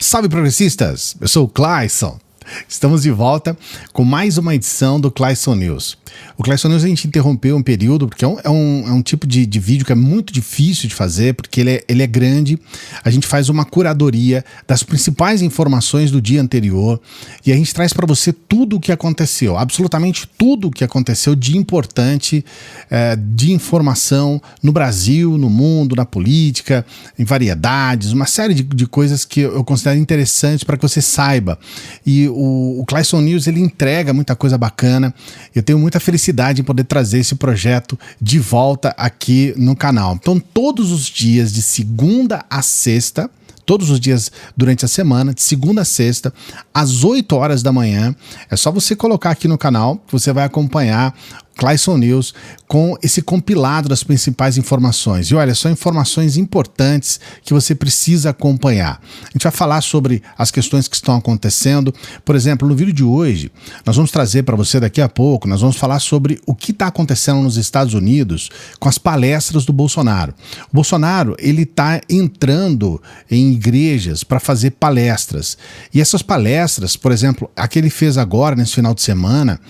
Salve progressistas, eu sou o Clayson. Estamos de volta com mais uma edição do Clayson News. O Clayson News a gente interrompeu um período porque é um tipo de vídeo que é muito difícil de fazer porque ele é grande. A gente faz uma curadoria das principais informações do dia anterior e a gente traz para você tudo o que aconteceu, absolutamente tudo o que aconteceu de importante, de informação no Brasil, no mundo, na política, em variedades, uma série de coisas que eu considero interessantes para que você saiba. E o Clayson News ele entrega muita coisa bacana. Eu tenho muita felicidade em poder trazer esse projeto de volta aqui no canal. Então, todos os dias, de segunda a sexta, todos os dias durante a semana, de segunda a sexta, às 8 horas da manhã, é só você colocar aqui no canal que você vai acompanhar Clayson News com esse compilado das principais informações. E olha, são informações importantes que você precisa acompanhar. A gente vai falar sobre as questões que estão acontecendo. Por exemplo, no vídeo de hoje, nós vamos trazer para você daqui a pouco, nós vamos falar sobre o que está acontecendo nos Estados Unidos com as palestras do Bolsonaro. O Bolsonaro, ele está entrando em igrejas para fazer palestras. E essas palestras, por exemplo, a que ele fez agora, nesse final de semana,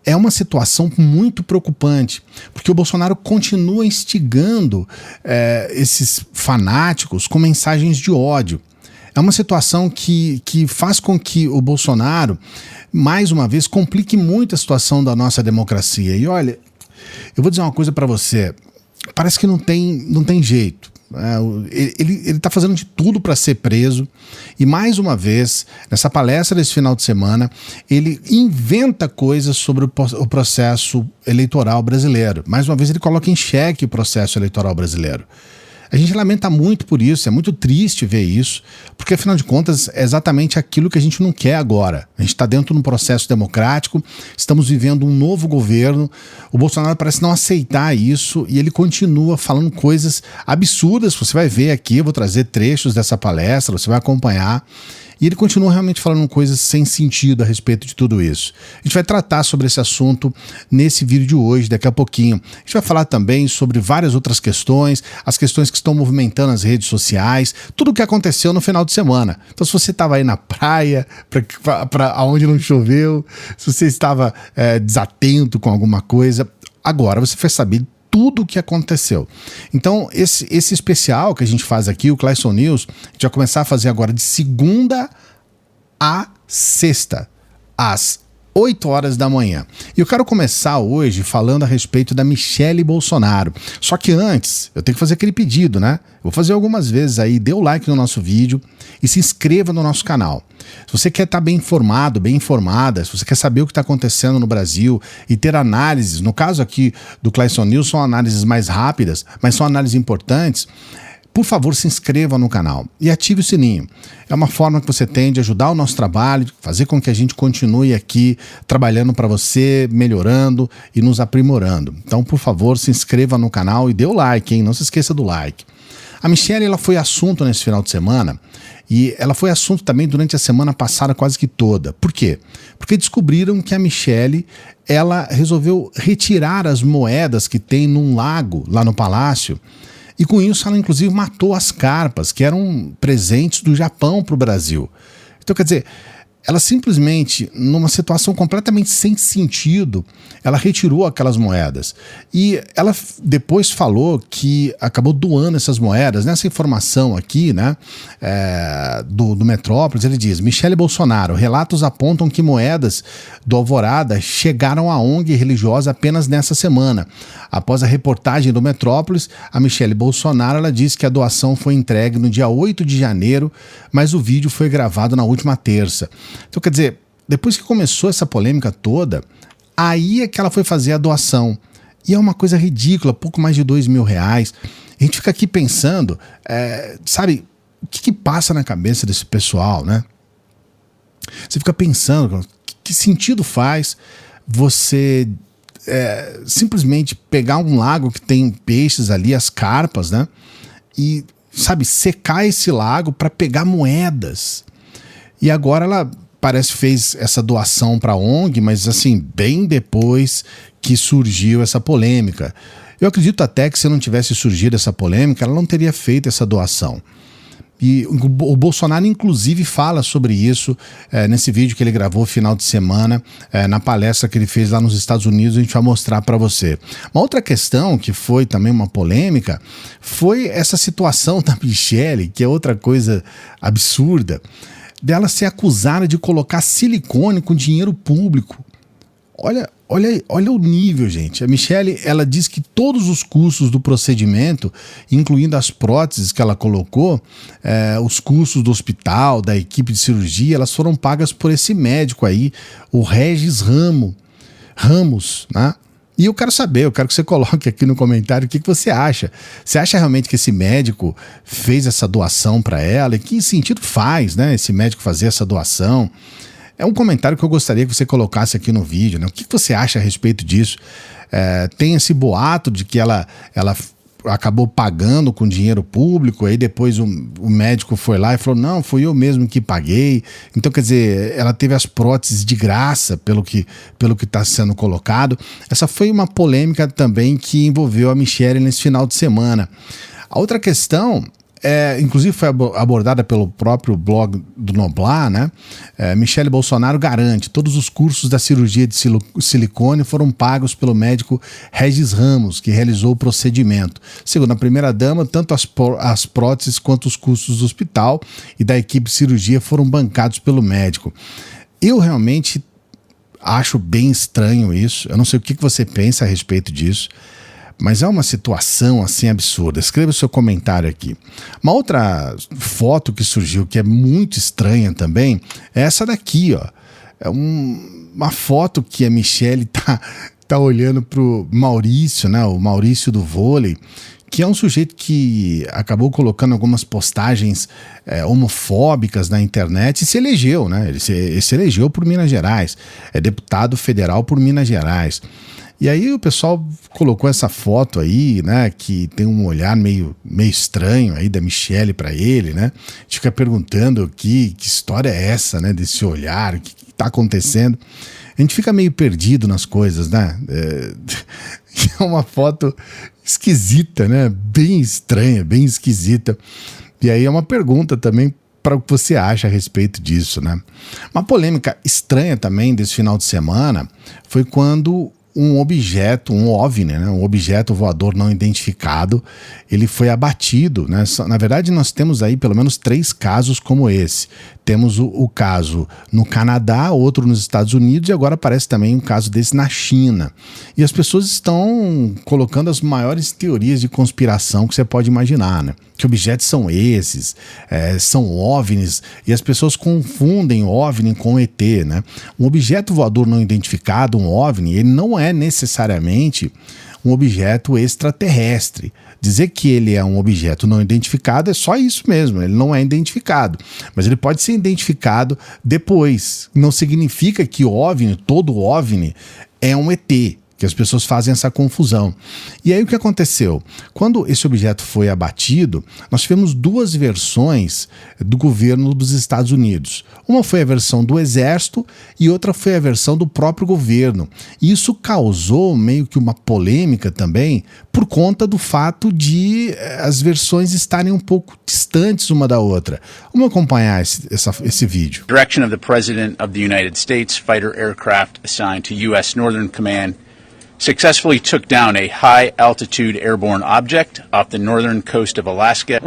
é uma situação muito preocupante, porque o Bolsonaro continua instigando esses fanáticos com mensagens de ódio. É uma situação que faz com que o Bolsonaro, mais uma vez, complique muito a situação da nossa democracia. E olha, eu vou dizer uma coisa para você, parece que não tem jeito. Ele está fazendo de tudo para ser preso e mais uma vez, nessa palestra desse final de semana, ele inventa coisas sobre o processo eleitoral brasileiro. Mais uma vez ele coloca em xeque o processo eleitoral brasileiro. A gente lamenta muito por isso, é muito triste ver isso, porque afinal de contas é exatamente aquilo que a gente não quer agora. A gente está dentro de um processo democrático, estamos vivendo um novo governo, o Bolsonaro parece não aceitar isso e ele continua falando coisas absurdas. Você vai ver aqui, eu vou trazer trechos dessa palestra, você vai acompanhar. E ele continua realmente falando coisas sem sentido a respeito de tudo isso. A gente vai tratar sobre esse assunto nesse vídeo de hoje, daqui a pouquinho. A gente vai falar também sobre várias outras questões, as questões que estão movimentando as redes sociais, tudo o que aconteceu no final de semana. Então, se você estava aí na praia, para onde não choveu, se você estava desatento com alguma coisa, agora você vai saber tudo o que aconteceu. Então, esse especial que a gente faz aqui, o Clayson News, a gente vai começar a fazer agora de segunda a sexta, às 8 horas da manhã. E eu quero começar hoje falando a respeito da Michelle Bolsonaro. Só que antes, eu tenho que fazer aquele pedido, né? Eu vou fazer algumas vezes aí, dê o like no nosso vídeo e se inscreva no nosso canal. Se você quer estar bem informado, bem informada, se você quer saber o que está acontecendo no Brasil e ter análises, no caso aqui do Clayson News, são análises mais rápidas, mas são análises importantes, por favor, se inscreva no canal e ative o sininho. É uma forma que você tem de ajudar o nosso trabalho, fazer com que a gente continue aqui trabalhando para você, melhorando e nos aprimorando. Então, por favor, se inscreva no canal e dê o like, hein? Não se esqueça do like. A Michelle, ela foi assunto nesse final de semana e ela foi assunto também durante a semana passada quase que toda. Por quê? Porque descobriram que a Michelle, ela resolveu retirar as moedas que tem num lago lá no palácio. E com isso ela inclusive matou as carpas, que eram presentes do Japão para o Brasil. Então, quer dizer, ela simplesmente, numa situação completamente sem sentido, ela retirou aquelas moedas. E ela depois falou que acabou doando essas moedas. Nessa informação aqui, né, do Metrópolis, ele diz: Michelle Bolsonaro, relatos apontam que moedas do Alvorada chegaram à ONG religiosa apenas nessa semana. Após a reportagem do Metrópolis, a Michelle Bolsonaro, ela disse que a doação foi entregue no dia 8 de janeiro, mas o vídeo foi gravado na última terça. Então, quer dizer, depois que começou essa polêmica toda, aí é que ela foi fazer a doação. E é uma coisa ridícula, pouco mais de R$2.000. A gente fica aqui pensando, sabe, o que passa na cabeça desse pessoal, né? Você fica pensando, que sentido faz você simplesmente pegar um lago que tem peixes ali, as carpas, né? E, sabe, secar esse lago para pegar moedas. E agora ela parece que fez essa doação para a ONG, mas assim, bem depois que surgiu essa polêmica. Eu acredito até que se não tivesse surgido essa polêmica, ela não teria feito essa doação. E o Bolsonaro, inclusive, fala sobre isso nesse vídeo que ele gravou final de semana, na palestra que ele fez lá nos Estados Unidos. A gente vai mostrar para você. Uma outra questão que foi também uma polêmica foi essa situação da Michelle, que é outra coisa absurda, dela ser acusada de colocar silicone com dinheiro público. Olha o nível, gente. A Michelle, ela diz que todos os custos do procedimento, incluindo as próteses que ela colocou, os custos do hospital, da equipe de cirurgia, elas foram pagas por esse médico aí, o Regis Ramos, né? E eu quero que você coloque aqui no comentário o que você acha. Você acha realmente que esse médico fez essa doação para ela? E que sentido faz, né, esse médico fazer essa doação? É um comentário que eu gostaria que você colocasse aqui no vídeo, né? O que você acha a respeito disso? Tem esse boato de que ela acabou pagando com dinheiro público, aí depois o médico foi lá e falou, não, fui eu mesmo que paguei. Então, quer dizer, ela teve as próteses de graça, pelo que está sendo colocado. Essa foi uma polêmica também que envolveu a Michelle nesse final de semana. A outra questão... inclusive foi abordada pelo próprio blog do Noblar, né? Michelle Bolsonaro garante todos os cursos da cirurgia de silicone foram pagos pelo médico Regis Ramos, que realizou o procedimento. Segundo a primeira-dama, tanto as próteses quanto os custos do hospital e da equipe de cirurgia foram bancados pelo médico. Eu realmente acho bem estranho isso. Eu não sei o que você pensa a respeito disso. Mas é uma situação assim absurda. Escreva o seu comentário aqui. Uma outra foto que surgiu que é muito estranha também é essa daqui, ó. É uma foto que a Michelle tá olhando pro Maurício, né? O Maurício do vôlei, que é um sujeito que acabou colocando algumas postagens homofóbicas na internet e se elegeu, né? Ele se elegeu por Minas Gerais. É deputado federal por Minas Gerais. E aí o pessoal colocou essa foto aí, né, que tem um olhar meio estranho aí da Michelle para ele, né? A gente fica perguntando que história é essa, né, desse olhar, o que tá acontecendo? A gente fica meio perdido nas coisas, né? É uma foto esquisita, né? Bem estranha, bem esquisita. E aí é uma pergunta também para o que você acha a respeito disso, né? Uma polêmica estranha também desse final de semana foi quando um objeto, um OVNI, né, um objeto voador não identificado, ele foi abatido, né? Na verdade, nós temos aí pelo menos 3 casos como esse. Temos o caso no Canadá, outro nos Estados Unidos e agora aparece também um caso desse na China. E as pessoas estão colocando as maiores teorias de conspiração que você pode imaginar, né? Que objetos são esses? São OVNIs, e as pessoas confundem OVNI com ET, né? Um objeto voador não identificado, um OVNI, ele não é necessariamente um objeto extraterrestre. Dizer que ele é um objeto não identificado é só isso mesmo, ele não é identificado. Mas ele pode ser identificado depois. Não significa que OVNI, todo OVNI, é um ET. Que as pessoas fazem essa confusão. E aí o que aconteceu? Quando esse objeto foi abatido, nós tivemos 2 versões do governo dos Estados Unidos. Uma foi a versão do Exército e outra foi a versão do próprio governo. E isso causou meio que uma polêmica também por conta do fato de as versões estarem um pouco distantes uma da outra. Vamos acompanhar esse vídeo. Direction of the President of the United States, fighter aircraft assigned to U.S. Northern Command successfully took down a high-altitude airborne object off the northern coast of Alaska.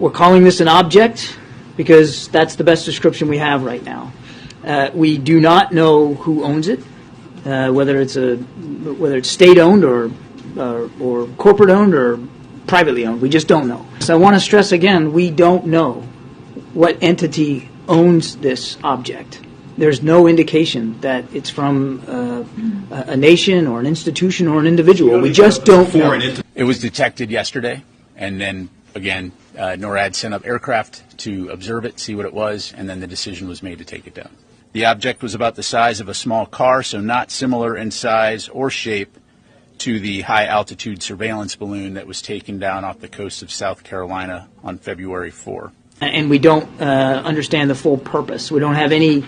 We're calling this an object because that's the best description we have right now. We do not know who owns it, whether it's state-owned or corporate-owned or privately owned. We just don't know. So I want to stress again, we don't know what entity owns this object. There's no indication that it's from a nation or an institution or an individual. We just don't know. It was detected yesterday, and then, again, NORAD sent up aircraft to observe it, see what it was, and then the decision was made to take it down. The object was about the size of a small car, so not similar in size or shape to the high-altitude surveillance balloon that was taken down off the coast of South Carolina on February 4. And we don't understand the full purpose. We don't have any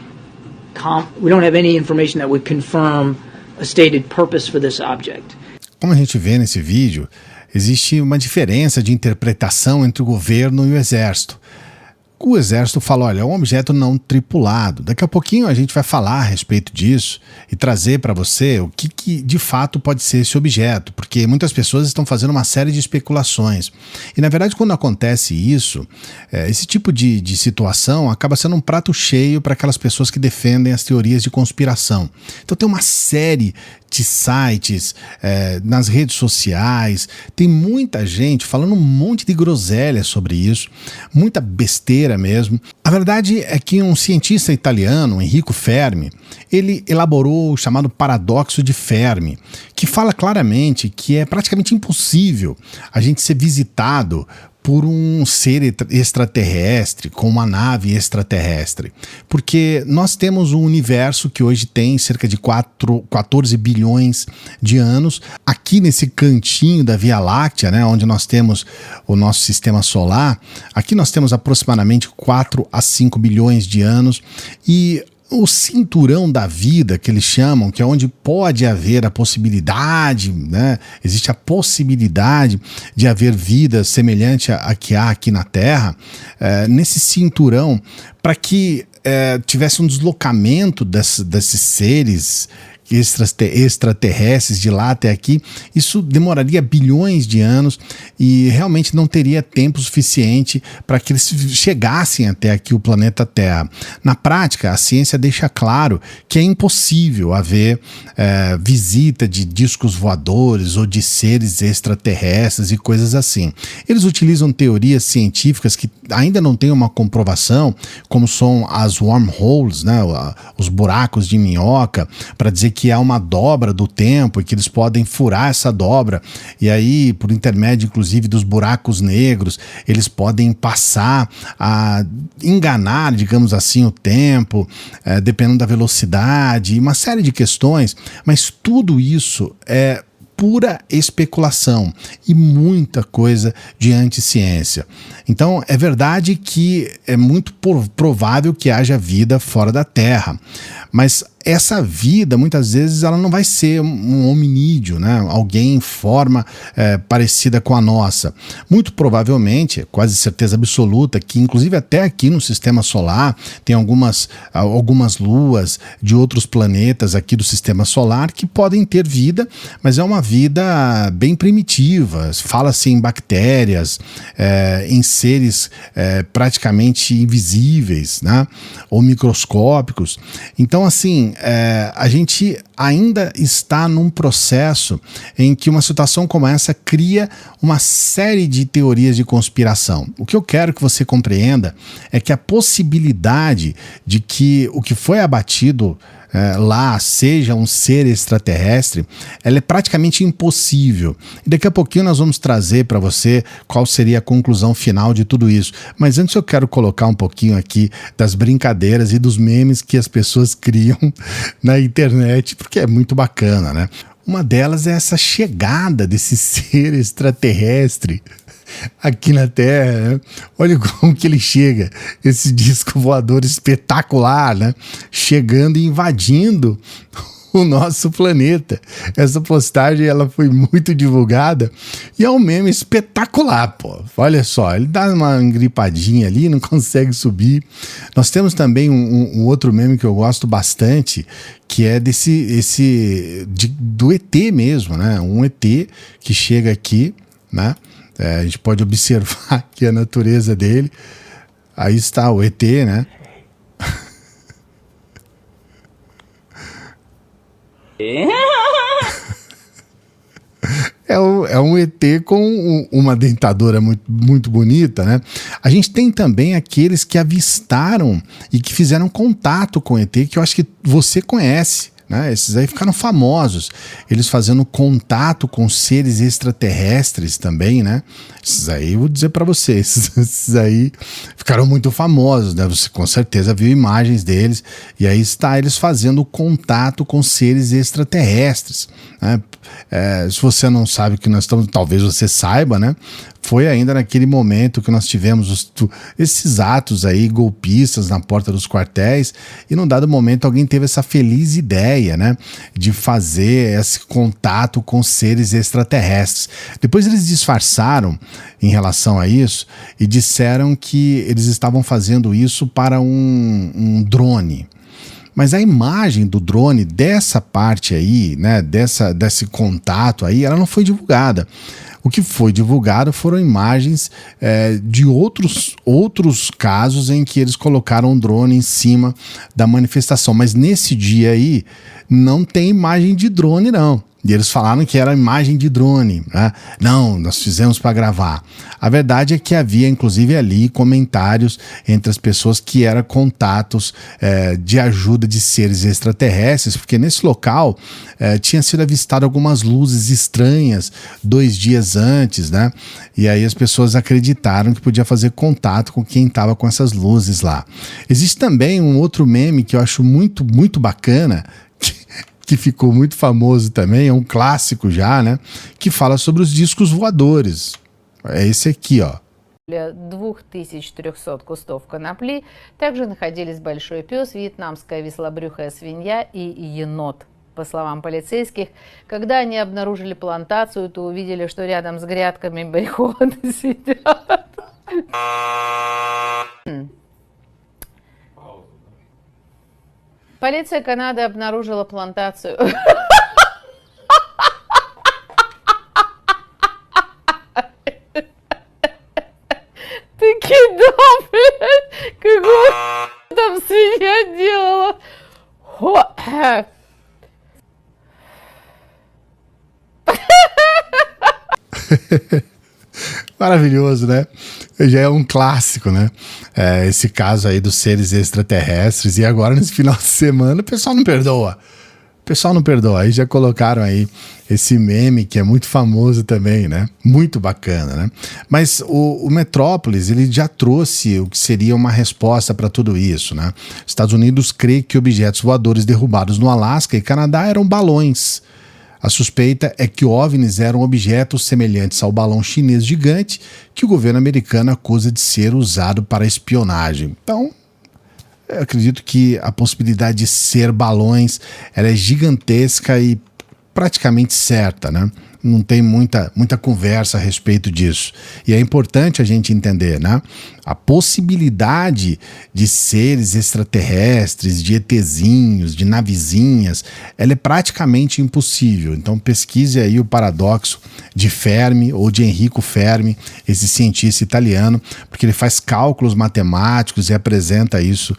information that would confirm a stated purpose for this object. Como a gente vê nesse vídeo, existe uma diferença de interpretação entre o governo e o exército. o exército fala, olha, é um objeto não tripulado. Daqui a pouquinho a gente vai falar a respeito disso e trazer para você o que de fato pode ser esse objeto, porque muitas pessoas estão fazendo uma série de especulações. E na verdade, quando acontece isso, esse tipo de situação acaba sendo um prato cheio para aquelas pessoas que defendem as teorias de conspiração. Então tem uma série de sites, nas redes sociais, tem muita gente falando um monte de groselha sobre isso, muita besteira mesmo. A verdade é que um cientista italiano, Enrico Fermi, ele elaborou o chamado paradoxo de Fermi, que fala claramente que é praticamente impossível a gente ser visitado por um ser extraterrestre, com uma nave extraterrestre. Porque nós temos um universo que hoje tem cerca de 14 bilhões de anos. Aqui nesse cantinho da Via Láctea, né, onde nós temos o nosso sistema solar, aqui nós temos aproximadamente 4 a 5 bilhões de anos. E o cinturão da vida, que eles chamam, que é onde pode haver a possibilidade, né? Existe a possibilidade de haver vida semelhante à que há aqui na Terra, nesse cinturão, para que tivesse um deslocamento desses seres extraterrestres de lá até aqui, isso demoraria bilhões de anos e realmente não teria tempo suficiente para que eles chegassem até aqui o planeta Terra. Na prática, a ciência deixa claro que é impossível haver visita de discos voadores ou de seres extraterrestres e coisas assim. Eles utilizam teorias científicas que ainda não têm uma comprovação, como são as wormholes, né, os buracos de minhoca, para dizer que há uma dobra do tempo e que eles podem furar essa dobra e aí, por intermédio inclusive dos buracos negros, eles podem passar a enganar, digamos assim, o tempo, dependendo da velocidade e uma série de questões, mas tudo isso é pura especulação e muita coisa de anticiência. Então, é verdade que é muito provável que haja vida fora da Terra, mas essa vida, muitas vezes, ela não vai ser um hominídeo, né? Alguém em forma parecida com a nossa. Muito provavelmente, é quase certeza absoluta, que inclusive até aqui no Sistema Solar tem algumas luas de outros planetas aqui do Sistema Solar que podem ter vida, mas é uma vida bem primitiva. Fala-se em bactérias, em seres praticamente invisíveis, né? Ou microscópicos. Então, assim, a gente ainda está num processo em que uma situação como essa cria uma série de teorias de conspiração. O que eu quero que você compreenda é que a possibilidade de que o que foi abatido lá seja um ser extraterrestre, ela é praticamente impossível. E daqui a pouquinho nós vamos trazer para você qual seria a conclusão final de tudo isso. Mas antes eu quero colocar um pouquinho aqui das brincadeiras e dos memes que as pessoas criam na internet, porque é muito bacana, né? Uma delas é essa chegada desse ser extraterrestre aqui na Terra, né? Olha como que ele chega, esse disco voador espetacular, né? Chegando e invadindo o nosso planeta. Essa postagem ela foi muito divulgada e é um meme espetacular, pô. Olha só, ele dá uma engripadinha ali, não consegue subir. Nós temos também um outro meme que eu gosto bastante, que é do ET mesmo, né? Um ET que chega aqui, né? A gente pode observar aqui a natureza dele. Aí está o ET, né? É um ET com uma dentadura muito, muito bonita, né? A gente tem também aqueles que avistaram e que fizeram contato com o ET, que eu acho que você conhece, né? Esses aí ficaram famosos, eles fazendo contato com seres extraterrestres também, né? Esses aí, eu vou dizer para vocês, esses aí ficaram muito famosos, né? Você com certeza viu imagens deles, e aí está eles fazendo contato com seres extraterrestres, né? Se você não sabe o que nós estamos, talvez você saiba, né? Foi ainda naquele momento que nós tivemos esses atos aí golpistas na porta dos quartéis, e num dado momento alguém teve essa feliz ideia, né, de fazer esse contato com seres extraterrestres. Depois eles disfarçaram em relação a isso e disseram que eles estavam fazendo isso para um drone. Mas a imagem do drone, dessa parte aí, né, desse contato aí, ela não foi divulgada. O que foi divulgado foram imagens de outros casos em que eles colocaram um drone em cima da manifestação. Mas nesse dia aí, não tem imagem de drone, não. E eles falaram que era imagem de drone, né? Não, nós fizemos para gravar. A verdade é que havia, inclusive, ali comentários entre as pessoas que eram contatos de ajuda de seres extraterrestres, porque nesse local tinha sido avistado algumas luzes estranhas 2 dias antes, né? E aí as pessoas acreditaram que podia fazer contato com quem estava com essas luzes lá. Existe também um outro meme que eu acho muito, muito bacana, que ficou muito famoso também, é um clássico já, né? Que fala sobre os discos voadores. É esse aqui, ó. 2300 кустов конопли. Также находились большой пес, вьетнамская веслобрюхая свинья и енот. По словам полицейских, когда они обнаружили плантацию, то увидели, что рядом с грядками марихуаны сидят. Полиция Канады обнаружила плантацию. Ты кидал, блядь, какого там свинья делала? Maravilhoso, né? Já é um clássico, né? Esse caso aí dos seres extraterrestres. E agora, nesse final de semana, o pessoal não perdoa. Aí já colocaram aí esse meme que é muito famoso também, né? Muito bacana, né? Mas o Metrópolis, ele já trouxe o que seria uma resposta para tudo isso, né? Estados Unidos crê que objetos voadores derrubados no Alasca e Canadá eram balões. A suspeita é que OVNIs eram objetos semelhantes ao balão chinês gigante que o governo americano acusa de ser usado para espionagem. Então, eu acredito que a possibilidade de ser balões ela é gigantesca e praticamente certa, né? Não tem muita conversa a respeito disso. E é importante a gente entender, né? A possibilidade de seres extraterrestres, de ETzinhos, de navezinhas, ela é praticamente impossível. Então pesquise aí o paradoxo de Fermi ou de Enrico Fermi, esse cientista italiano, porque ele faz cálculos matemáticos e apresenta isso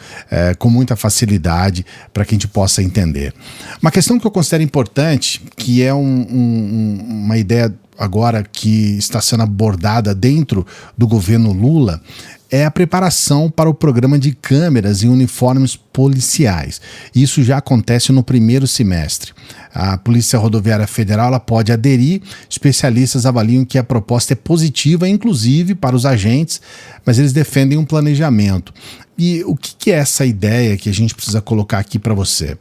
com muita facilidade para que a gente possa entender. Uma questão que eu considero importante, que é uma ideia agora que está sendo abordada dentro do governo Lula, é a preparação para o programa de câmeras e uniformes policiais. Isso já acontece no primeiro semestre. A Polícia Rodoviária Federal ela pode aderir, especialistas avaliam que a proposta é positiva, inclusive para os agentes, mas eles defendem um planejamento. E o que é essa ideia que a gente precisa colocar aqui para você?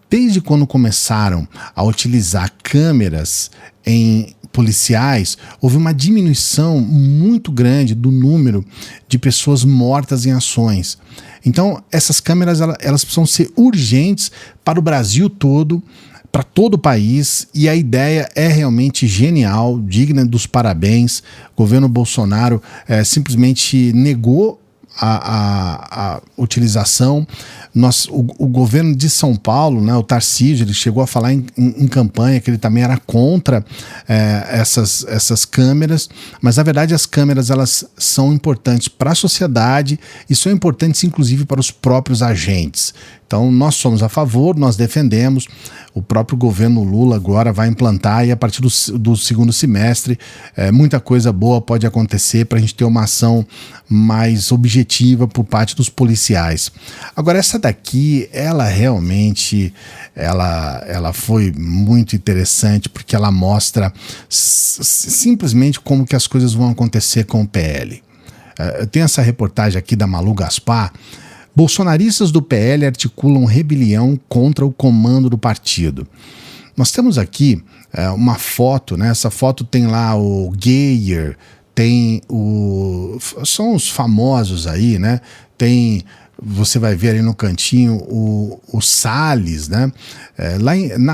Desde quando começaram a utilizar câmeras em policiais, houve uma diminuição muito grande do número de pessoas mortas em ações. Então, essas câmeras elas precisam ser urgentes para o Brasil todo, para todo o país, e a ideia é realmente genial, digna dos parabéns. O governo Bolsonaro simplesmente negou a utilização. O governo de São Paulo, né, o Tarcísio, ele chegou a falar em campanha que ele também era contra essas câmeras, mas na verdade as câmeras elas são importantes para a sociedade e são importantes inclusive para os próprios agentes. Então nós somos a favor, nós defendemos. O próprio governo Lula agora vai implantar e a partir do segundo semestre muita coisa boa pode acontecer para a gente ter uma ação mais objetiva por parte dos policiais. Agora essa daqui, ela realmente ela foi muito interessante porque ela mostra simplesmente como que as coisas vão acontecer com o PL. Eu tenho essa reportagem aqui da Malu Gaspar. Bolsonaristas do PL articulam rebelião contra o comando do partido. Nós temos aqui uma foto, né? Essa foto tem lá o Geyer, tem são os famosos aí, né? Você vai ver ali no cantinho o Salles, né?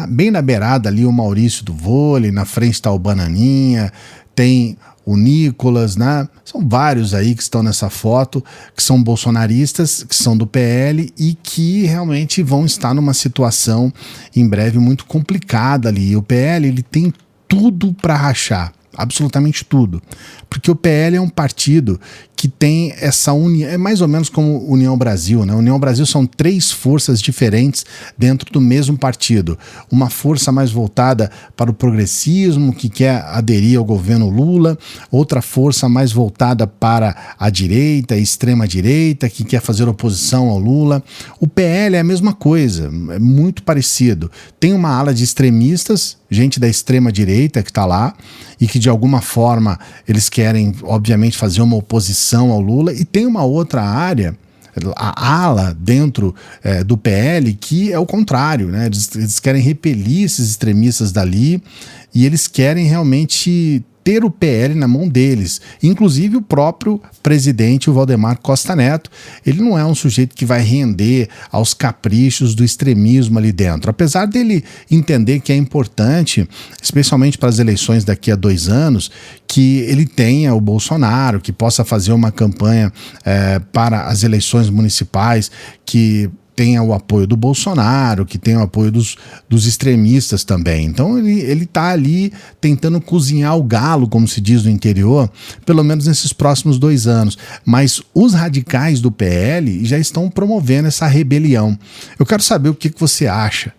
Bem na beirada ali o Maurício do vôlei, na frente está o Bananinha, tem o Nicolas, né? São vários aí que estão nessa foto, que são bolsonaristas, que são do PL e que realmente vão estar numa situação em breve muito complicada ali. E o PL, ele tem tudo para rachar. Absolutamente tudo, porque o PL é um partido que tem essa união, é mais ou menos como União Brasil, né? União Brasil são 3 forças diferentes dentro do mesmo partido, uma força mais voltada para o progressismo, que quer aderir ao governo Lula, outra força mais voltada para a direita, a extrema-direita, que quer fazer oposição ao Lula. O PL é a mesma coisa, é muito parecido, tem uma ala de extremistas, gente da extrema-direita que está lá, e que de alguma forma eles querem, obviamente, fazer uma oposição ao Lula, e tem uma outra área, a ala dentro do PL, que é o contrário, né? Eles querem repelir esses extremistas dali, e eles querem realmente ter o PL na mão deles. Inclusive o próprio presidente, o Valdemar Costa Neto, ele não é um sujeito que vai render aos caprichos do extremismo ali dentro. Apesar dele entender que é importante, especialmente para as eleições daqui a 2 anos, que ele tenha o Bolsonaro, que possa fazer uma campanha para as eleições municipais, que tenha o apoio do Bolsonaro, que tenha o apoio dos extremistas também. Então ele está ali tentando cozinhar o galo, como se diz no interior, pelo menos nesses próximos 2 anos. Mas os radicais do PL já estão promovendo essa rebelião. Eu quero saber o que você acha.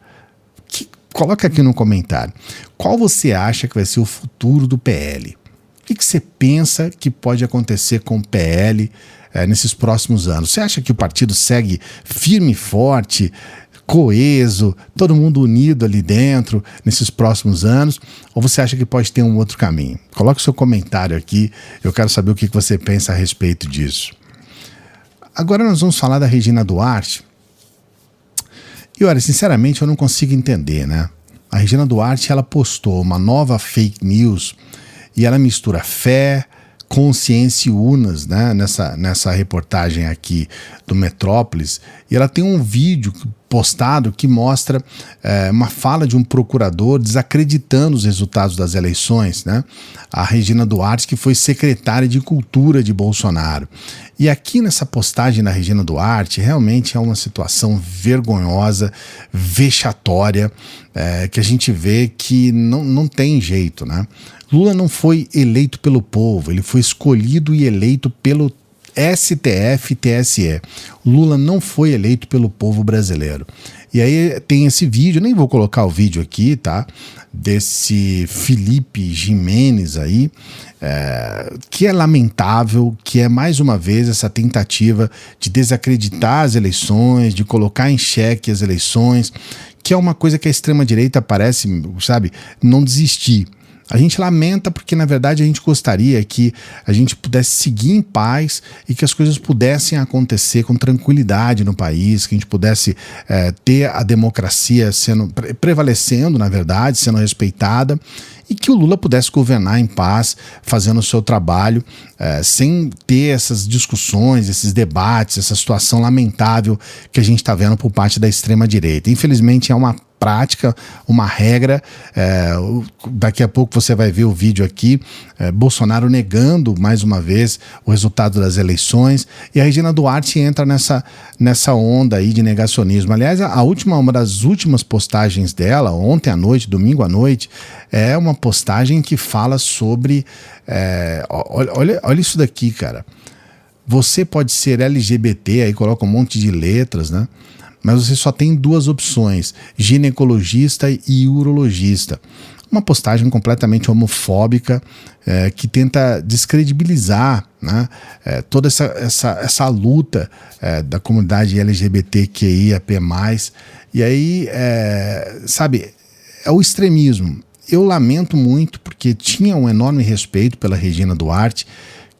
Coloca aqui no comentário. Qual você acha que vai ser o futuro do PL? O que você pensa que pode acontecer com o PL nesses próximos anos? Você acha que o partido segue firme e forte, coeso, todo mundo unido ali dentro nesses próximos anos? Ou você acha que pode ter um outro caminho? Coloque o seu comentário aqui, eu quero saber o que você pensa a respeito disso. Agora nós vamos falar da Regina Duarte. E olha, sinceramente eu não consigo entender, né? A Regina Duarte, ela postou uma nova fake news e ela mistura fé, consciência e urnas, né, nessa reportagem aqui do Metrópolis, e ela tem um vídeo postado que mostra uma fala de um procurador desacreditando os resultados das eleições, né? A Regina Duarte, que foi secretária de Cultura de Bolsonaro. E aqui nessa postagem da Regina Duarte, realmente é uma situação vergonhosa, vexatória, que a gente vê que não tem jeito, né? Lula não foi eleito pelo povo, ele foi escolhido e eleito pelo STF e TSE. Lula não foi eleito pelo povo brasileiro. E aí tem esse vídeo, nem vou colocar o vídeo aqui, tá? Desse Felipe Jimenez aí, que é lamentável, que é mais uma vez essa tentativa de desacreditar as eleições, de colocar em xeque as eleições, que é uma coisa que a extrema-direita parece, sabe, não desistir. A gente lamenta porque, na verdade, a gente gostaria que a gente pudesse seguir em paz e que as coisas pudessem acontecer com tranquilidade no país, que a gente pudesse ter a democracia prevalecendo, na verdade, sendo respeitada, e que o Lula pudesse governar em paz, fazendo o seu trabalho, sem ter essas discussões, esses debates, essa situação lamentável que a gente está vendo por parte da extrema-direita. Infelizmente, é uma prática, uma regra. Daqui a pouco você vai ver o vídeo aqui, Bolsonaro negando mais uma vez o resultado das eleições, e a Regina Duarte entra nessa onda aí de negacionismo. Aliás, uma das últimas postagens dela, ontem à noite, domingo à noite, é uma postagem que fala sobre olha isso daqui, cara. Você pode ser LGBT, aí coloca um monte de letras, né? Mas você só tem 2 opções, ginecologista e urologista. Uma postagem completamente homofóbica, que tenta descredibilizar, né, toda essa luta da comunidade LGBTQIAP+. E aí, sabe, é o extremismo. Eu lamento muito, porque tinha um enorme respeito pela Regina Duarte,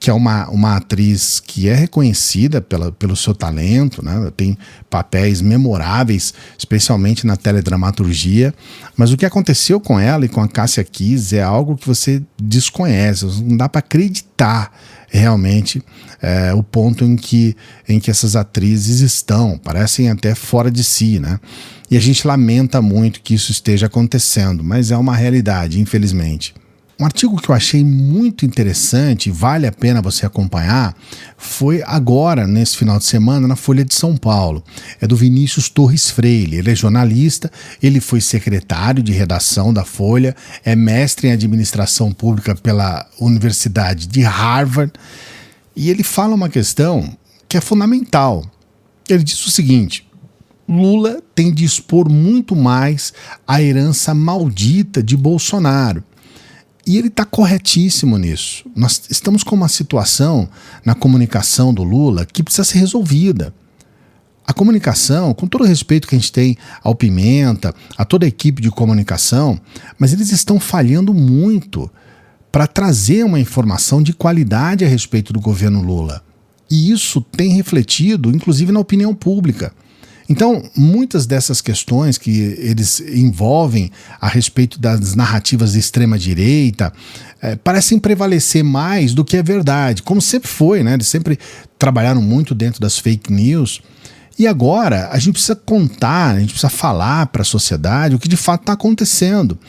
que é uma atriz que é reconhecida pelo seu talento, né? Tem papéis memoráveis, especialmente na teledramaturgia, mas o que aconteceu com ela e com a Cássia Kiss é algo que você desconhece, não dá para acreditar realmente o ponto em que essas atrizes estão, parecem até fora de si, né? E a gente lamenta muito que isso esteja acontecendo, mas é uma realidade, infelizmente. Um artigo que eu achei muito interessante e vale a pena você acompanhar foi agora, nesse final de semana, na Folha de São Paulo. É do Vinícius Torres Freire. Ele é jornalista, ele foi secretário de redação da Folha, é mestre em administração pública pela Universidade de Harvard, e ele fala uma questão que é fundamental. Ele diz o seguinte: Lula tem de expor muito mais a herança maldita de Bolsonaro. E ele está corretíssimo nisso. Nós estamos com uma situação na comunicação do Lula que precisa ser resolvida. A comunicação, com todo o respeito que a gente tem ao Pimenta, a toda a equipe de comunicação, mas eles estão falhando muito para trazer uma informação de qualidade a respeito do governo Lula. E isso tem refletido, inclusive, na opinião pública. Então, muitas dessas questões que eles envolvem a respeito das narrativas de extrema-direita parecem prevalecer mais do que é verdade, como sempre foi, né? Eles sempre trabalharam muito dentro das fake news. E agora a gente precisa contar, a gente precisa falar para a sociedade o que de fato está acontecendo.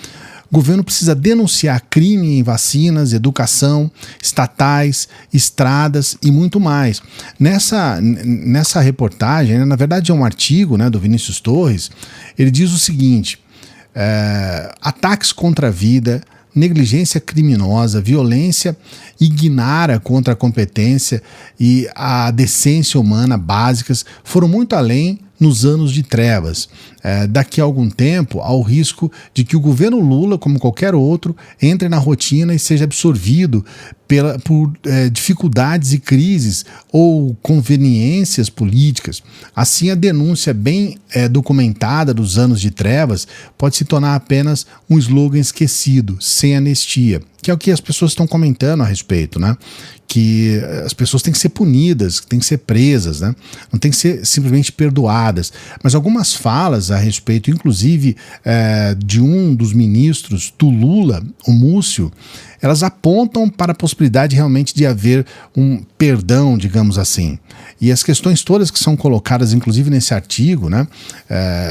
O governo precisa denunciar crime em vacinas, educação, estatais, estradas e muito mais. Nessa reportagem, né, na verdade é um artigo, né, do Vinícius Torres, ele diz o seguinte: ataques contra a vida, negligência criminosa, violência ignara contra a competência e a decência humana básicas foram muito além nos anos de trevas. Daqui a algum tempo, há o risco de que o governo Lula, como qualquer outro, entre na rotina e seja absorvido por dificuldades e crises ou conveniências políticas. Assim, a denúncia bem documentada dos anos de trevas pode se tornar apenas um slogan esquecido, sem anistia, que é o que as pessoas estão comentando a respeito, né? Que as pessoas têm que ser punidas, têm que ser presas, né? Não têm que ser simplesmente perdoadas. Mas algumas falas a respeito, inclusive de um dos ministros do Lula, o Múcio, elas apontam para a possibilidade realmente de haver um perdão, digamos assim. E as questões todas que são colocadas, inclusive nesse artigo, né,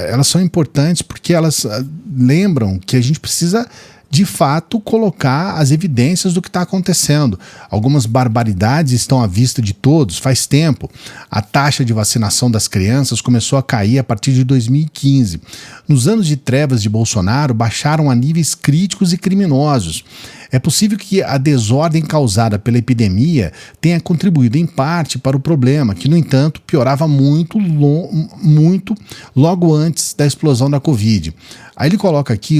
elas são importantes porque elas lembram que a gente precisa de fato colocar as evidências do que está acontecendo. Algumas barbaridades estão à vista de todos faz tempo. A taxa de vacinação das crianças começou a cair a partir de 2015. Nos anos de trevas de Bolsonaro, baixaram a níveis críticos e criminosos. É possível que a desordem causada pela epidemia tenha contribuído em parte para o problema, que, no entanto, piorava muito logo antes da explosão da Covid. Aí ele coloca aqui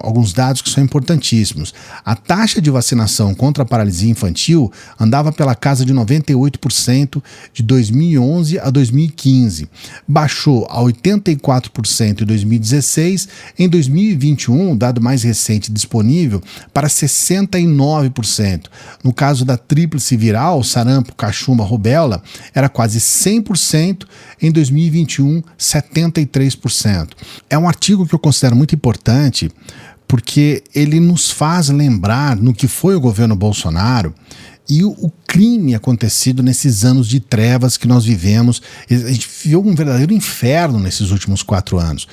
alguns dados que são importantíssimos. A taxa de vacinação contra a paralisia infantil andava pela casa de 98% de 2011 a 2015. Baixou a 84% em 2016. Em 2021, o dado mais recente disponível, para 69%. No caso da tríplice viral, sarampo, cachumba, rubéola, era quase 100%. Em 2021, 73%. É um artigo que eu considero muito importante porque ele nos faz lembrar no que foi o governo Bolsonaro e o crime acontecido nesses anos de trevas que nós vivemos. A gente viveu um verdadeiro inferno nesses últimos 4 anos.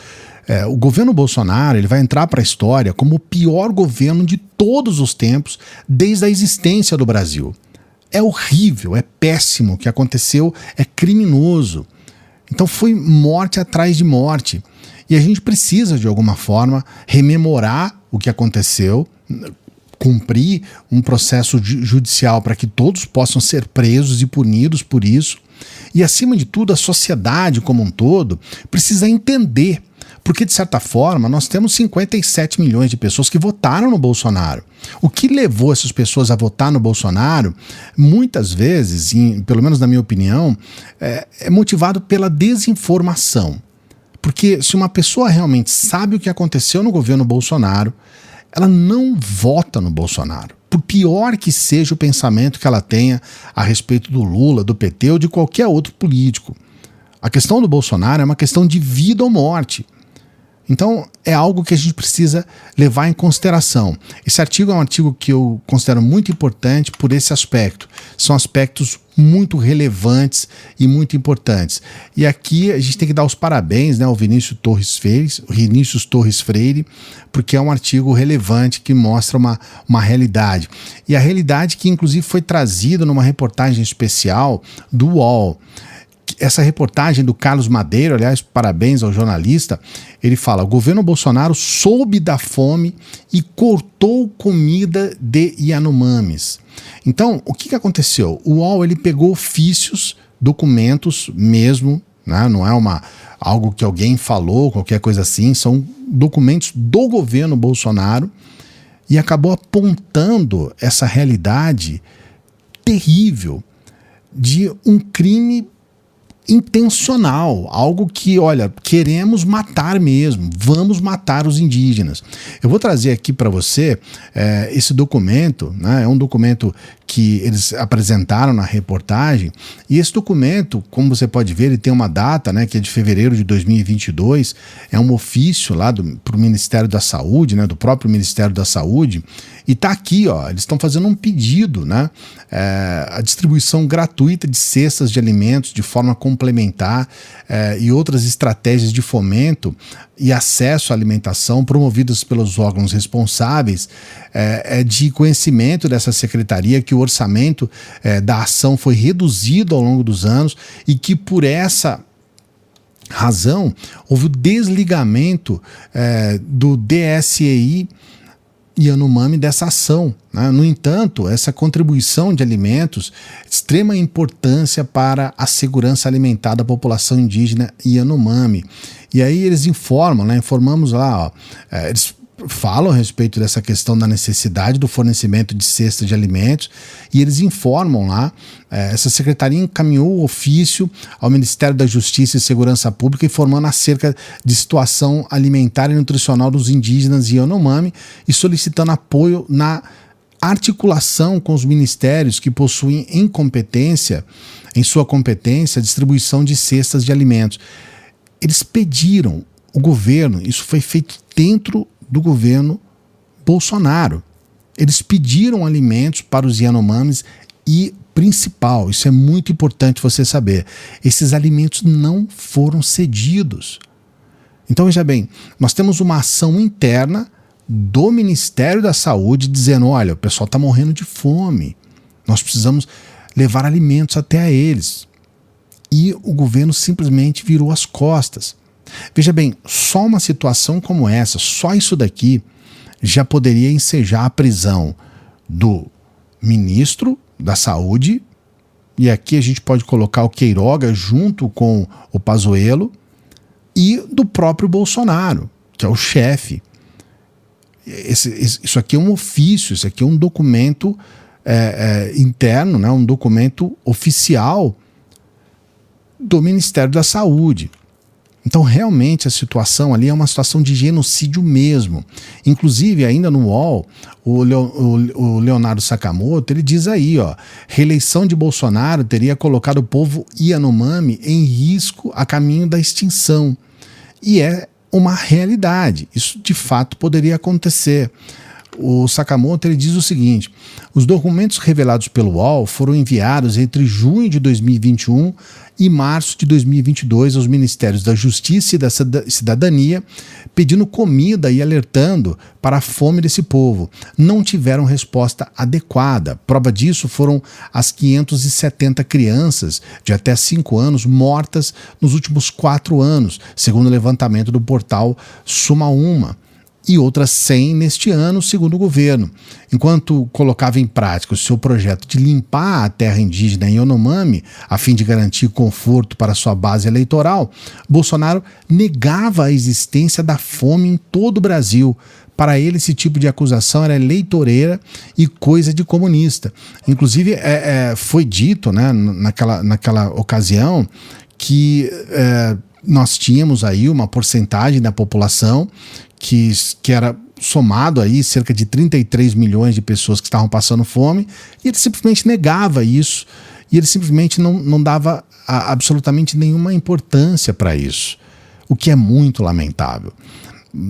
O governo Bolsonaro ele vai entrar para a história como o pior governo de todos os tempos desde a existência do Brasil. É horrível, é péssimo o que aconteceu, é criminoso. Então foi morte atrás de morte. E a gente precisa, de alguma forma, rememorar o que aconteceu, cumprir um processo judicial para que todos possam ser presos e punidos por isso. E, acima de tudo, a sociedade como um todo precisa entender. Porque, de certa forma, nós temos 57 milhões de pessoas que votaram no Bolsonaro. O que levou essas pessoas a votar no Bolsonaro, muitas vezes, pelo menos na minha opinião, é motivado pela desinformação. Porque se uma pessoa realmente sabe o que aconteceu no governo Bolsonaro, ela não vota no Bolsonaro. por pior que seja o pensamento que ela tenha a respeito do Lula, do PT ou de qualquer outro político. A questão do Bolsonaro é uma questão de vida ou morte. Então, é algo que a gente precisa levar em consideração. Esse artigo é um artigo que eu considero muito importante por esse aspecto. São aspectos muito relevantes e muito importantes. E aqui a gente tem que dar os parabéns, né, ao Vinícius Torres Freire, porque é um artigo relevante que mostra uma realidade. E a realidade que, inclusive, foi trazida numa reportagem especial do UOL. Essa reportagem do Carlos Madeiro, aliás, parabéns ao jornalista, ele fala: o governo Bolsonaro soube da fome e cortou comida de Yanomamis. Então, o que aconteceu? O UOL ele pegou ofícios, documentos mesmo, né? Não é algo que alguém falou, qualquer coisa assim, são documentos do governo Bolsonaro e acabou apontando essa realidade terrível de um crime intencional, algo que, olha, queremos matar mesmo, vamos matar os indígenas. Eu vou trazer aqui para você esse documento, né? É um documento que eles apresentaram na reportagem, e esse documento, como você pode ver, ele tem uma data, né, que é de fevereiro de 2022, é um ofício lá para o Ministério da Saúde, né, do próprio Ministério da Saúde, e tá aqui, ó, eles estão fazendo um pedido, né, a distribuição gratuita de cestas de alimentos de forma complementar e outras estratégias de fomento e acesso à alimentação promovidas pelos órgãos responsáveis, é de conhecimento dessa secretaria que o orçamento da ação foi reduzido ao longo dos anos e que por essa razão houve o desligamento do DSEI Yanomami dessa ação, né? No entanto, essa contribuição de alimentos de extrema importância para a segurança alimentar da população indígena Yanomami. E aí eles informam, né? Informamos lá, ó, eles falam a respeito dessa questão da necessidade do fornecimento de cesta de alimentos e eles informam lá, essa secretaria encaminhou o ofício ao Ministério da Justiça e Segurança Pública informando acerca de situação alimentar e nutricional dos indígenas Yanomami e solicitando apoio na articulação com os ministérios que possuem em sua competência, a distribuição de cestas de alimentos. Eles pediram, o governo, isso foi feito dentro do governo Bolsonaro. Eles pediram alimentos para os Yanomamis e, principal, isso é muito importante você saber, esses alimentos não foram cedidos. Então, veja bem, nós temos uma ação interna do Ministério da Saúde dizendo, olha, o pessoal está morrendo de fome, nós precisamos levar alimentos até a eles. E o governo simplesmente virou as costas. Veja bem, só uma situação como essa, só isso daqui já poderia ensejar a prisão do ministro da Saúde, e aqui a gente pode colocar o Queiroga junto com o Pazuello, e do próprio Bolsonaro, que é o chefe. Isso aqui é um ofício, isso aqui é um documento interno, né, um documento oficial do Ministério da Saúde. Então, realmente, a situação ali é uma situação de genocídio mesmo. Inclusive, ainda no UOL, o Leonardo Sakamoto, ele diz aí, ó, reeleição de Bolsonaro teria colocado o povo Yanomami em risco a caminho da extinção. E é uma realidade. Isso, de fato, poderia acontecer. O Sakamoto ele diz o seguinte: os documentos revelados pelo UOL foram enviados entre junho de 2021 e março de 2022 aos Ministérios da Justiça e da Cidadania, pedindo comida e alertando para a fome desse povo. Não tiveram resposta adequada. Prova disso foram as 570 crianças de até 5 anos mortas nos últimos 4 anos, segundo o levantamento do portal Sumaúma, e outras 100 neste ano, segundo o governo. Enquanto colocava em prática o seu projeto de limpar a terra indígena em Yanomami, a fim de garantir conforto para sua base eleitoral, Bolsonaro negava a existência da fome em todo o Brasil. Para ele, esse tipo de acusação era eleitoreira e coisa de comunista. Inclusive, foi dito, né, naquela ocasião que nós tínhamos aí uma porcentagem da população que era somado aí cerca de 33 milhões de pessoas que estavam passando fome, e ele simplesmente negava isso, e ele simplesmente não dava absolutamente nenhuma importância para isso, o que é muito lamentável.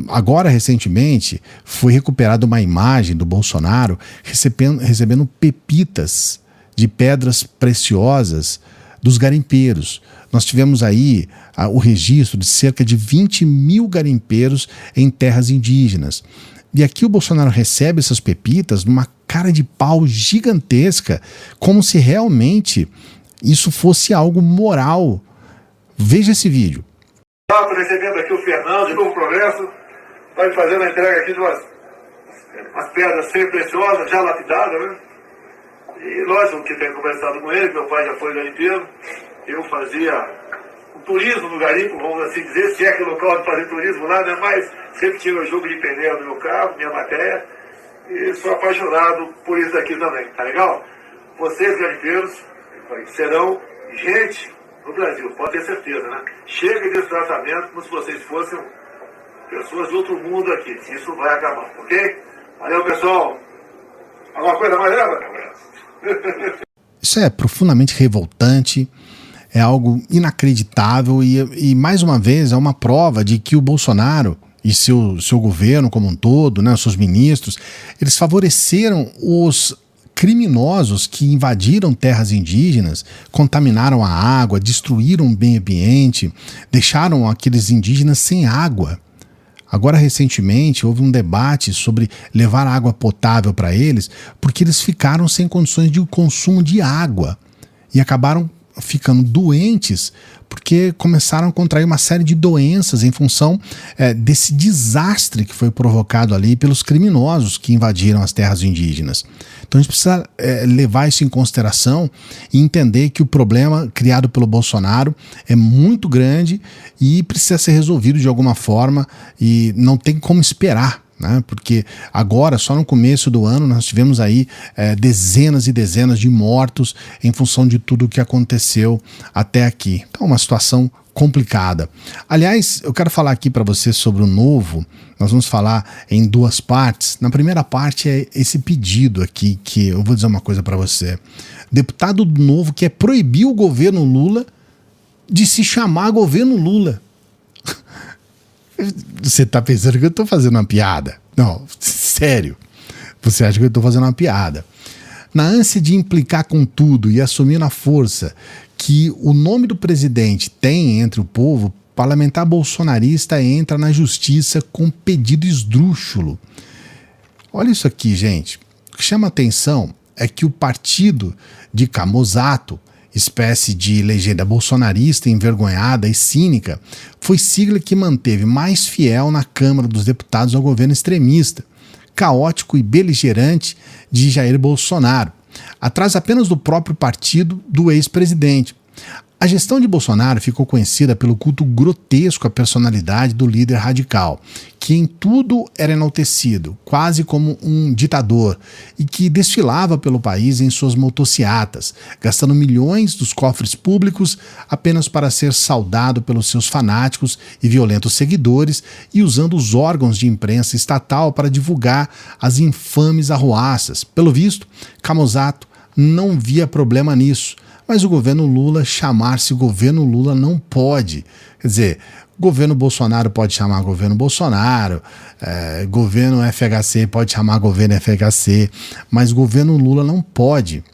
Agora, recentemente, foi recuperada uma imagem do Bolsonaro recebendo pepitas de pedras preciosas dos garimpeiros. Nós tivemos aí o registro de cerca de 20 mil garimpeiros em terras indígenas. E aqui o Bolsonaro recebe essas pepitas numa cara de pau gigantesca, como se realmente isso fosse algo moral. Veja esse vídeo. Estou recebendo aqui o Fernando, de Novo Progresso, está me fazendo a entrega aqui de umas pedras sempre preciosas, já lapidadas, né? E lógico que tenho conversado com ele, meu pai já foi garimpeiro, eu fazia o turismo no garimpo, vamos assim dizer, se é que o local de fazer turismo lá, né? Mas sempre tinha o jogo de pneu no meu carro, minha matéria, e sou apaixonado por isso aqui também, tá legal? Vocês, garimpeiros, serão gente no Brasil, pode ter certeza, né? Chega desse tratamento como se vocês fossem pessoas de outro mundo aqui. Isso vai acabar, ok? Valeu, pessoal. Alguma coisa mais, né? Isso é profundamente revoltante, é algo inacreditável e mais uma vez é uma prova de que o Bolsonaro e seu governo como um todo, né, seus ministros, eles favoreceram os criminosos que invadiram terras indígenas, contaminaram a água, destruíram o meio ambiente, deixaram aqueles indígenas sem água. Agora, recentemente, houve um debate sobre levar água potável para eles, porque eles ficaram sem condições de consumo de água e acabaram ficando doentes porque começaram a contrair uma série de doenças em função desse desastre que foi provocado ali pelos criminosos que invadiram as terras indígenas. Então a gente precisa levar isso em consideração e entender que o problema criado pelo Bolsonaro é muito grande e precisa ser resolvido de alguma forma e não tem como esperar, né? Porque agora, só no começo do ano, nós tivemos aí dezenas e dezenas de mortos em função de tudo o que aconteceu até aqui. Então, uma situação complicada. Aliás, eu quero falar aqui para você sobre o Novo. Nós vamos falar em duas partes. Na primeira parte é esse pedido aqui, que eu vou dizer uma coisa para você. Deputado do Novo quer proibir o governo Lula de se chamar governo Lula. Você tá pensando que eu tô fazendo uma piada? Não, sério. Você acha que eu tô fazendo uma piada? Na ânsia de implicar com tudo e assumir na força que o nome do presidente tem entre o povo, o parlamentar bolsonarista entra na justiça com pedido esdrúxulo. Olha isso aqui, gente. O que chama atenção é que o partido de Camozato, espécie de legenda bolsonarista envergonhada e cínica, foi sigla que manteve mais fiel na Câmara dos Deputados ao governo extremista, caótico e beligerante de Jair Bolsonaro, atrás apenas do próprio partido do ex-presidente. A gestão de Bolsonaro ficou conhecida pelo culto grotesco à personalidade do líder radical, que em tudo era enaltecido, quase como um ditador, e que desfilava pelo país em suas motociatas, gastando milhões dos cofres públicos apenas para ser saudado pelos seus fanáticos e violentos seguidores e usando os órgãos de imprensa estatal para divulgar as infames arruaças. Pelo visto, Camozato não via problema nisso. Mas o governo Lula chamar-se governo Lula não pode. Quer dizer, governo Bolsonaro pode chamar governo Bolsonaro, governo FHC pode chamar governo FHC, mas governo Lula não pode.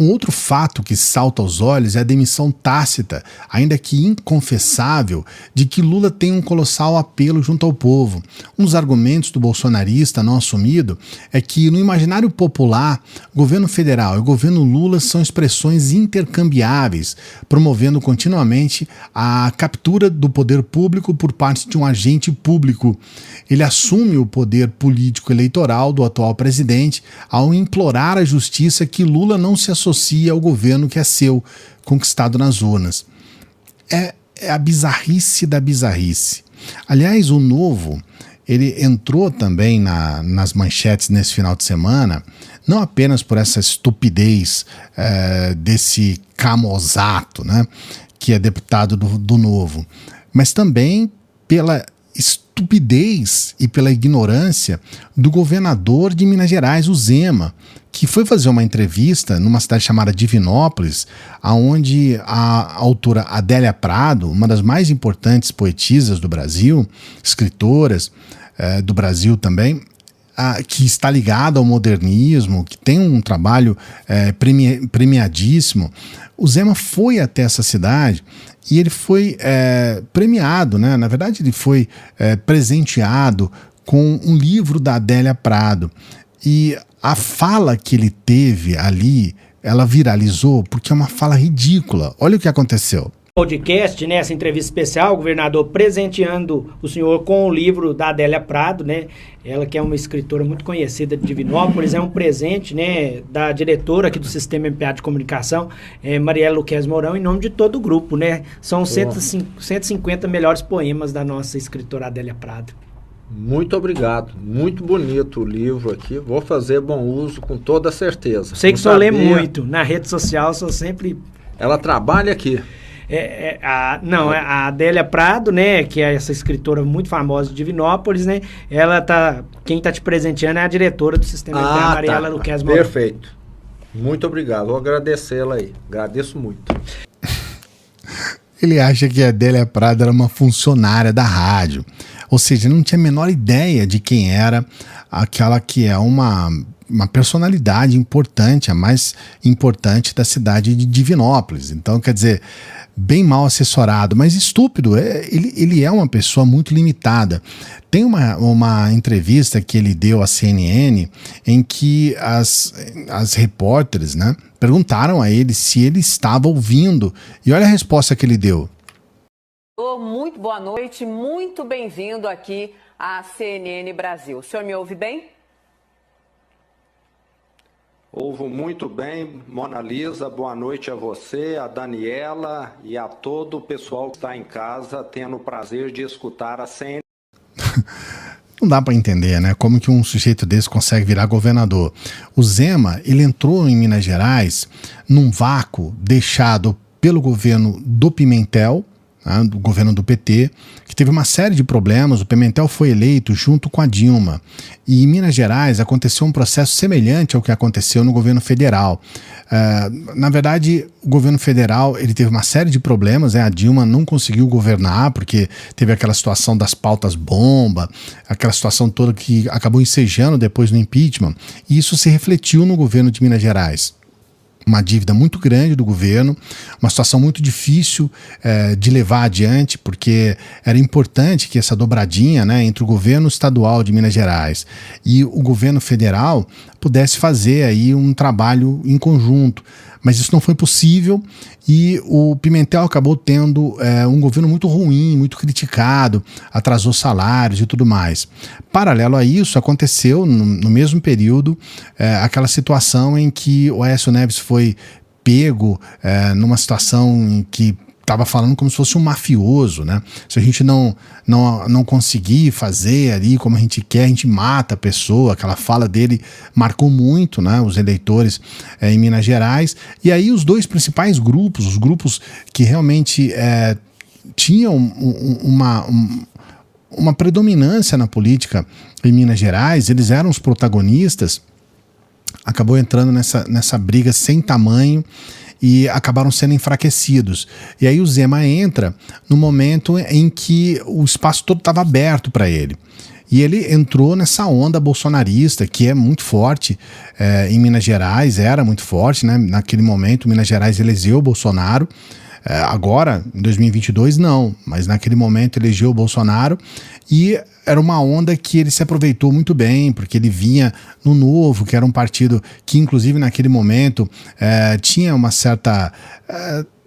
Um outro fato que salta aos olhos é a demissão tácita, ainda que inconfessável, de que Lula tem um colossal apelo junto ao povo. Um dos argumentos do bolsonarista não assumido é que, no imaginário popular, governo federal e governo Lula são expressões intercambiáveis, promovendo continuamente a captura do poder público por parte de um agente público. Ele assume o poder político eleitoral do atual presidente ao implorar à justiça que Lula não se associe ao governo que é seu, conquistado nas urnas. É a bizarrice da bizarrice. Aliás, o Novo, ele entrou também nas manchetes nesse final de semana, não apenas por essa estupidez desse Camozato, né, que é deputado do Novo, mas também pela estupidez e pela ignorância do governador de Minas Gerais, o Zema, que foi fazer uma entrevista numa cidade chamada Divinópolis, onde a autora Adélia Prado, uma das mais importantes poetisas do Brasil, escritoras do Brasil também, que está ligada ao modernismo, que tem um trabalho premiadíssimo, o Zema foi até essa cidade e ele foi premiado, né? Na verdade, ele foi presenteado com um livro da Adélia Prado. E a fala que ele teve ali, ela viralizou porque é uma fala ridícula. Olha o que aconteceu. Podcast, né, essa entrevista especial, o governador presenteando o senhor com o livro da Adélia Prado, né, ela que é uma escritora muito conhecida de Divinópolis, é um presente, né, da diretora aqui do Sistema MPA de Comunicação, Mariela Luquez Mourão, em nome de todo o grupo, né, são 150 melhores poemas da nossa escritora Adélia Prado. Muito obrigado, muito bonito o livro aqui, vou fazer bom uso com toda certeza. Sei que o senhor lê muito, na rede social o senhor sempre... Ela trabalha aqui. A Adélia Prado, né, que é essa escritora muito famosa de Divinópolis, né, quem tá te presenteando é a diretora do Sistema MPA, Mariela Luquez Mourão. Perfeito, muito obrigado, vou agradecê-la aí, agradeço muito. Ele acha que a Adélia Prado era uma funcionária da rádio, ou seja, não tinha a menor ideia de quem era aquela que é uma personalidade importante, a mais importante da cidade de Divinópolis. Então, quer dizer, bem mal assessorado, mas estúpido. Ele é uma pessoa muito limitada. Tem uma entrevista que ele deu à CNN em que as repórteres, né, perguntaram a ele se ele estava ouvindo. E olha a resposta que ele deu. Muito boa noite, muito bem-vindo aqui à CNN Brasil. O senhor me ouve bem? Ouvo muito bem, Mona Lisa, boa noite a você, a Daniela e a todo o pessoal que está em casa, tendo o prazer de escutar a CNN. Não dá para entender, né? Como que um sujeito desse consegue virar governador. O Zema, ele entrou em Minas Gerais num vácuo deixado pelo governo do Pimentel, né, do governo do PT, que teve uma série de problemas. O Pimentel foi eleito junto com a Dilma. E em Minas Gerais aconteceu um processo semelhante ao que aconteceu no governo federal. Na verdade, o governo federal ele teve uma série de problemas, né? A Dilma não conseguiu governar porque teve aquela situação das pautas bomba, aquela situação toda que acabou ensejando depois no impeachment. E isso se refletiu no governo de Minas Gerais. Uma dívida muito grande do governo, uma situação muito difícil de levar adiante, porque era importante que essa dobradinha, né, entre o governo estadual de Minas Gerais e o governo federal pudesse fazer aí um trabalho em conjunto. Mas isso não foi possível e o Pimentel acabou tendo um governo muito ruim, muito criticado, atrasou salários e tudo mais. Paralelo a isso, aconteceu no mesmo período aquela situação em que o Aécio Neves foi pego numa situação em que estava falando como se fosse um mafioso, né? Se a gente não conseguir fazer ali como a gente quer, a gente mata a pessoa. Aquela fala dele marcou muito, né, os eleitores em Minas Gerais. E aí os dois principais grupos, os grupos que realmente tinham uma predominância na política em Minas Gerais, eles eram os protagonistas, acabou entrando nessa briga sem tamanho e acabaram sendo enfraquecidos. E aí o Zema entra no momento em que o espaço todo estava aberto para ele. E ele entrou nessa onda bolsonarista, que é muito forte em Minas Gerais, era muito forte, né? Naquele momento, Minas Gerais elegeu o Bolsonaro. Agora, em 2022, não, mas naquele momento elegeu o Bolsonaro e era uma onda que ele se aproveitou muito bem, porque ele vinha no Novo, que era um partido que, inclusive, naquele momento tinha uma certa...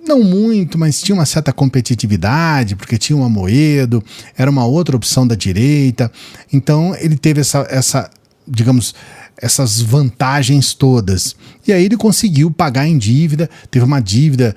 não muito, mas tinha uma certa competitividade, porque tinha o Amoedo, era uma outra opção da direita. Então, ele teve essa digamos, essas vantagens todas. E aí ele conseguiu pagar em dívida, teve uma dívida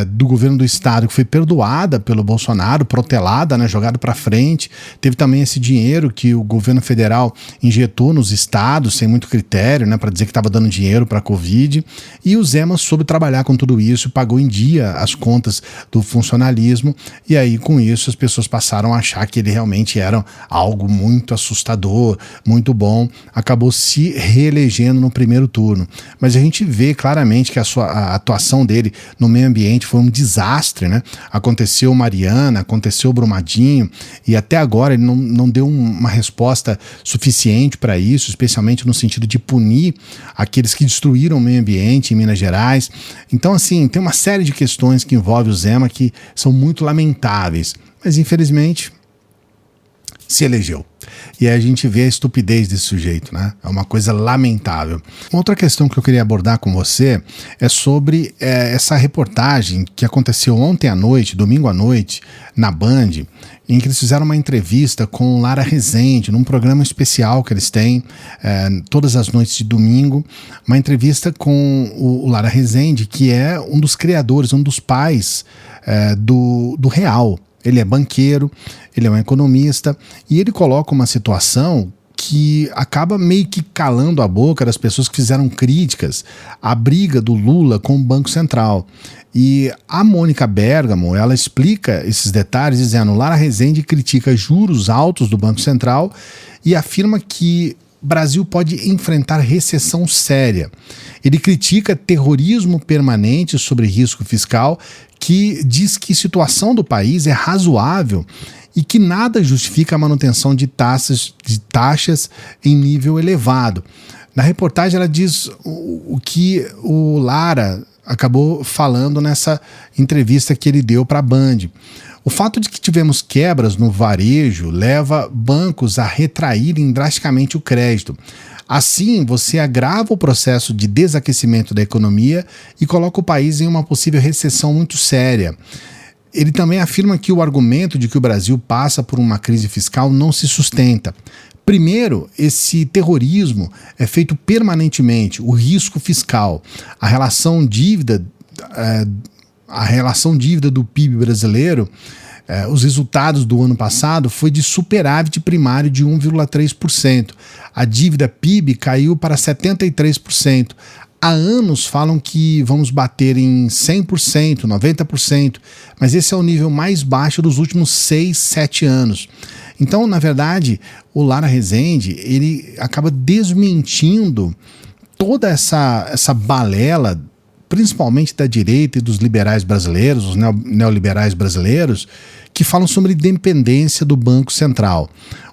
do governo do estado que foi perdoada pelo Bolsonaro, protelada, né, jogada para frente. Teve também esse dinheiro que o governo federal injetou nos estados, sem muito critério, né, para dizer que estava dando dinheiro para a Covid. E o Zema soube trabalhar com tudo isso, pagou em dia as contas do funcionalismo, e aí com isso as pessoas passaram a achar que ele realmente era algo muito assustador, muito bom. Acabou se reelegendo no primeiro turno. Mas a gente vê claramente que a atuação dele no meio ambiente foi um desastre, né? Aconteceu Mariana, aconteceu Brumadinho, e até agora ele não deu uma resposta suficiente para isso, especialmente no sentido de punir aqueles que destruíram o meio ambiente em Minas Gerais. Então, assim, tem uma série de questões que envolvem o Zema que são muito lamentáveis, mas infelizmente se elegeu. E aí a gente vê a estupidez desse sujeito, né? É uma coisa lamentável. Outra questão que eu queria abordar com você é sobre essa reportagem que aconteceu ontem à noite, domingo à noite, na Band, em que eles fizeram uma entrevista com Lara Rezende, num programa especial que eles têm todas as noites de domingo, uma entrevista com o Lara Rezende, que é um dos criadores, um dos pais do Real. Ele é banqueiro, ele é um economista, e ele coloca uma situação que acaba meio que calando a boca das pessoas que fizeram críticas à briga do Lula com o Banco Central. E a Mônica Bergamo, ela explica esses detalhes dizendo: Lara Rezende critica juros altos do Banco Central e afirma que o Brasil pode enfrentar recessão séria. Ele critica terrorismo permanente sobre risco fiscal, que diz que a situação do país é razoável e que nada justifica a manutenção de taxas em nível elevado. Na reportagem ela diz o que o Lara acabou falando nessa entrevista que ele deu para a Band. O fato de que tivemos quebras no varejo leva bancos a retraírem drasticamente o crédito. Assim, você agrava o processo de desaquecimento da economia e coloca o país em uma possível recessão muito séria. Ele também afirma que o argumento de que o Brasil passa por uma crise fiscal não se sustenta. Primeiro, esse terrorismo é feito permanentemente, o risco fiscal, a relação dívida do PIB brasileiro, os resultados do ano passado foi de superávit primário de 1,3%. A dívida PIB caiu para 73%. Há anos falam que vamos bater em 100%, 90%, mas esse é o nível mais baixo dos últimos 6, 7 anos. Então, na verdade, o Lara Rezende, ele acaba desmentindo toda essa balela, principalmente da direita e dos liberais brasileiros, os neoliberais brasileiros, que falam sobre independência do Banco Central.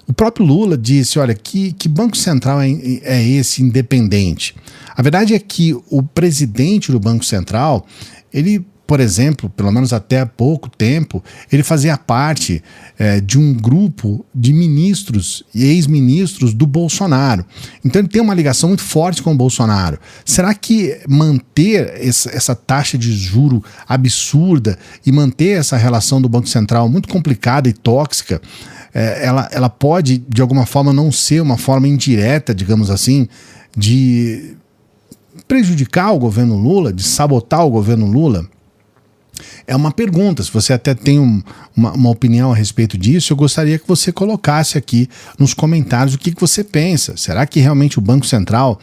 O próprio Lula disse, olha, que Banco Central é esse independente? A verdade é que o presidente do Banco Central, ele, por exemplo, pelo menos até há pouco tempo, ele fazia parte de um grupo de ministros e ex-ministros do Bolsonaro. Então ele tem uma ligação muito forte com o Bolsonaro. Será que manter essa taxa de juro absurda e manter essa relação do Banco Central muito complicada e tóxica, ela pode, de alguma forma, não ser uma forma indireta, digamos assim, de prejudicar o governo Lula, de sabotar o governo Lula? É uma pergunta. Se você até tem uma opinião a respeito disso, eu gostaria que você colocasse aqui nos comentários o que você pensa. Será que realmente o Banco Central,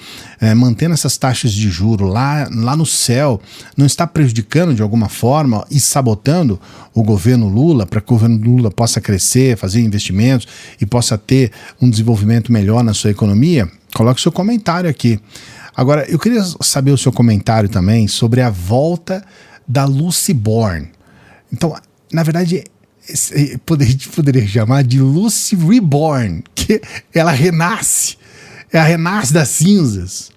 mantendo essas taxas de juros lá no céu, não está prejudicando de alguma forma e sabotando o governo Lula, para que o governo Lula possa crescer, fazer investimentos e possa ter um desenvolvimento melhor na sua economia? Coloque seu comentário aqui. Agora, eu queria saber o seu comentário também sobre a volta da Lucy Born. Então, na verdade, a gente poderia chamar de Lucy Reborn, que ela renasce, ela renasce das cinzas.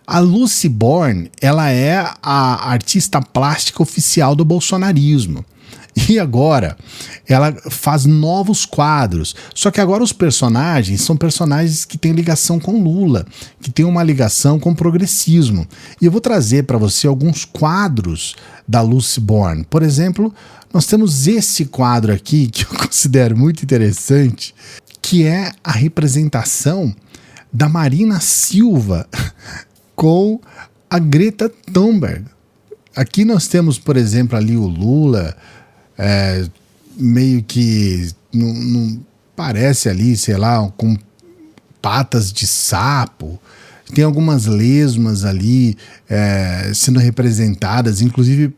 A Lucy Born, ela é a artista plástica oficial do bolsonarismo. E agora ela faz novos quadros. Só que agora os personagens são personagens que têm ligação com Lula, que têm uma ligação com o progressismo. E eu vou trazer para você alguns quadros da Lucy Born. Por exemplo, nós temos esse quadro aqui que eu considero muito interessante, que é a representação da Marina Silva com a Greta Thunberg. Aqui nós temos, por exemplo, ali o Lula, meio que não parece ali, sei lá, com patas de sapo. Tem algumas lesmas ali sendo representadas, inclusive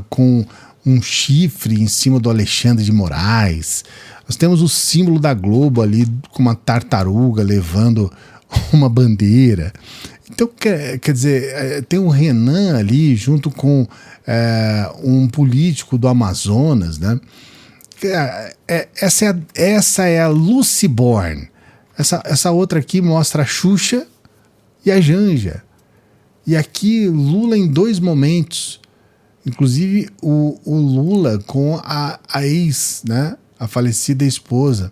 com um chifre em cima do Alexandre de Moraes. Nós temos o símbolo da Globo ali com uma tartaruga levando uma bandeira. Então, quer dizer, tem o Renan ali junto com um político do Amazonas, né? Essa é a Lucy Born. Essa outra aqui mostra a Xuxa e a Janja. E aqui Lula em 2 momentos. Inclusive o Lula com a ex, né? A falecida esposa.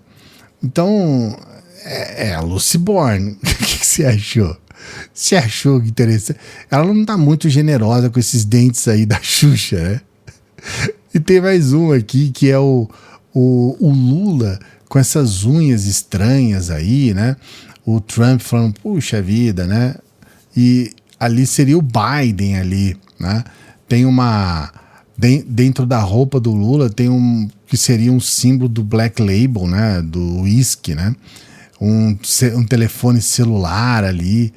Então, é a Lucy Born. O que você achou? Você achou que interessante? Ela não tá muito generosa com esses dentes aí da Xuxa, né? E tem mais um aqui que é o Lula com essas unhas estranhas aí, né? O Trump falando, puxa vida, né? E ali seria o Biden ali, né? Tem dentro da roupa do Lula tem que seria um símbolo do Black Label, né? Do whisky, né? Um telefone celular ali.